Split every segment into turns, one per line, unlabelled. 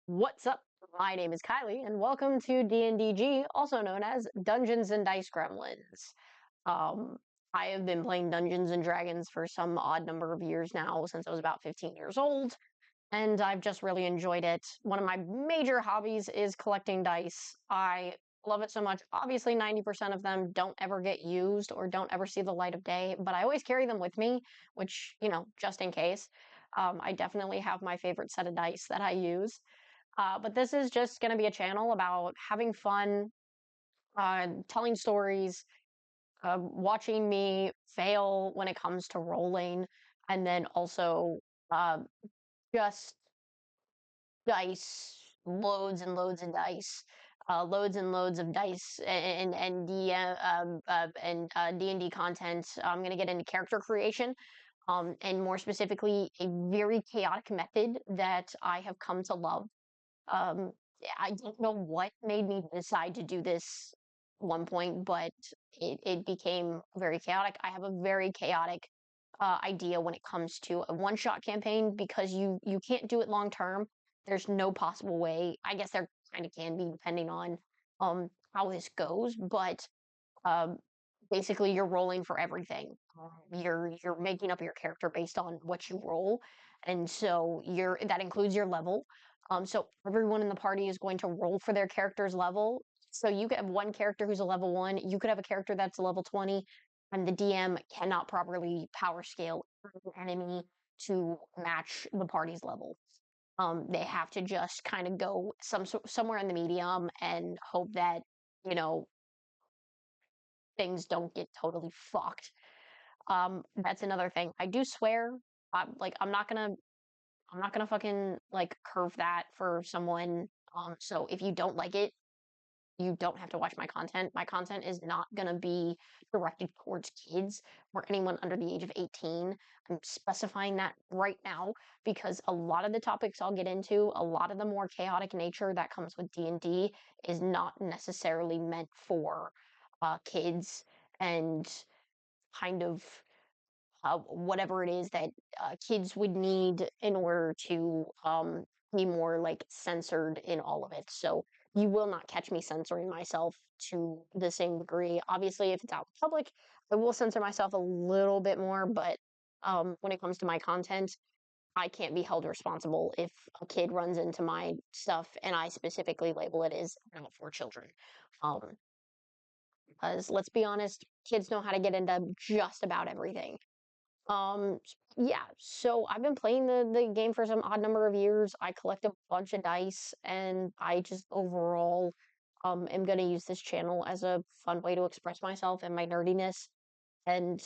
What's up? My name is Kylie, and welcome to D&DG, also known as Dungeons and Dice Gremlins. Um, I have been playing Dungeons and Dragons for some odd number of years now, since I was about 15 years old, and I've just really enjoyed it. One of my major hobbies is collecting dice. I love it so much. Obviously, 90% of them don't ever get used or don't ever see the light of day, but I always carry them with me, which, just in case. I definitely have my favorite set of dice that I use. But this is just going to be a channel about having fun, telling stories, watching me fail when it comes to rolling, and then also uh, just dice, loads and loads of dice, loads and loads of dice, and D&D content. I'm going to get into character creation. And more specifically, a very chaotic method that I have come to love. Um, I don't know what made me decide to do this one point, but it became very chaotic. I have a very chaotic idea when it comes to a one-shot campaign because you can't do it long term. There's no possible way. I guess there kind of can be depending on how this goes, but um, basically you're rolling for everything. You're making up your character based on what you roll, and so that includes your level. So everyone in the party is going to roll for their character's level. So you could have one character who's a level 1. You could have a character that's a level 20, and the DM cannot properly power scale an enemy to match the party's level. They have to just kind of go somewhere in the medium and hope that you know things don't get totally fucked. That's another thing. I do swear. I'm not gonna fucking like curve that for someone. So if you don't like it, you don't have to watch my content. My content is not gonna be directed towards kids or anyone under the age of 18. I'm specifying that right now because a lot of the topics I'll get into, a lot of the more chaotic nature that comes with D&D is not necessarily meant for kids and kind of whatever it is that kids would need in order to be more like censored in all of it. So you will not catch me censoring myself to the same degree. Obviously, if it's out in public, I will censor myself a little bit more, but when it comes to my content, I can't be held responsible if a kid runs into my stuff and I specifically label it as not for children. Um, because let's be honest, kids know how to get into just about everything. Um, yeah, so I've been playing the game for some odd number of years. I collect a bunch of dice, and I just overall am going to use this channel as a fun way to express myself and my nerdiness, and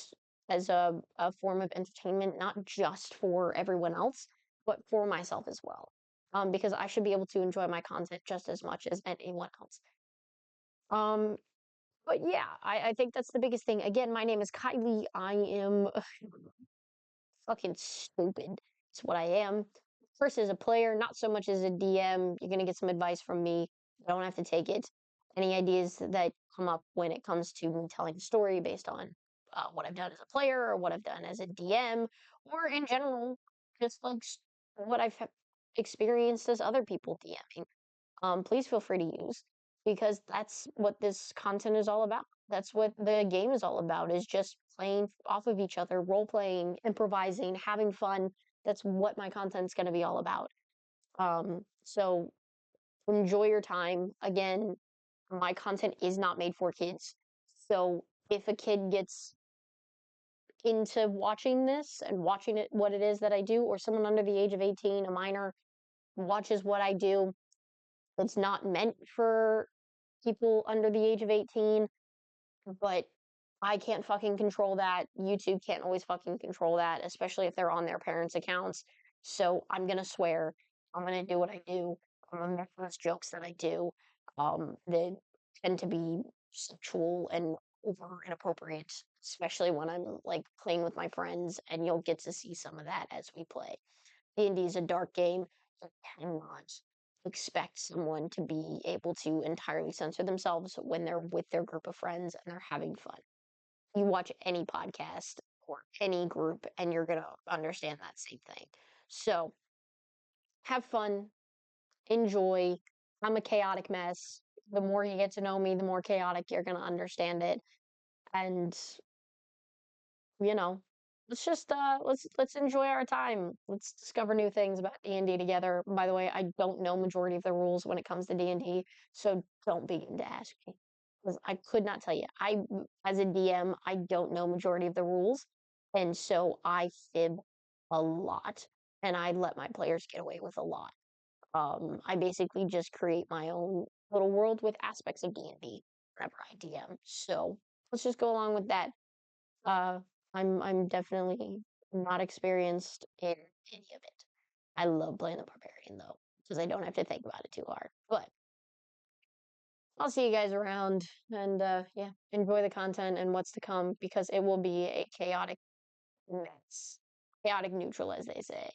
as a form of entertainment, not just for everyone else, but for myself as well. Because I should be able to enjoy my content just as much as anyone else. Um, but yeah, I think that's the biggest thing. Again, my name is Kylie. I am fucking stupid. It's what I am. First, as a player, not so much as a DM. You're going to get some advice from me. I don't have to take it. Any ideas that come up when it comes to me telling a story based on what I've done as a player or what I've done as a DM, or in general, just like what I've experienced as other people DMing, please feel free to use because that's what this content is all about. That's what the game is all about, is just playing off of each other, role playing, improvising, having fun. That's what my content's going to be all about. So enjoy your time. Again, my content is not made for kids. So if a kid gets into watching this and watching it, what it is that I do, or someone under the age of 18, a minor, watches what I do, it's not meant for people under the age of 18, but I can't fucking control that. YouTube can't always fucking control that, especially if they're on their parents' accounts. So I'm gonna swear. I'm gonna do what I do. I'm gonna make those jokes that I do. They tend to be sexual and over inappropriate, especially when I'm like playing with my friends, and you'll get to see some of that as we play. D&D is a dark game. You cannot expect someone to be able to entirely censor themselves when they're with their group of friends and they're having fun. You watch any podcast or any group and you're going to understand that same thing. So have fun, enjoy. I'm a chaotic mess. The more you get to know me, the more chaotic you're gonna understand it. And you know, let's enjoy our time. Let's discover new things about D&D together. By the way, I don't know majority of the rules when it comes to D&D, so don't begin to ask me because I could not tell you. As a DM, I don't know majority of the rules, and so I fib a lot, and I let my players get away with a lot. I basically just create my own little world with aspects of D&D whenever I DM. So let's just go along with that. uh, I'm definitely not experienced in any of it. I love playing the barbarian though, because I don't have to think about it too hard. But I'll see you guys around, and yeah, enjoy the content and what's to come because it will be a chaotic mess, chaotic neutral, as they say.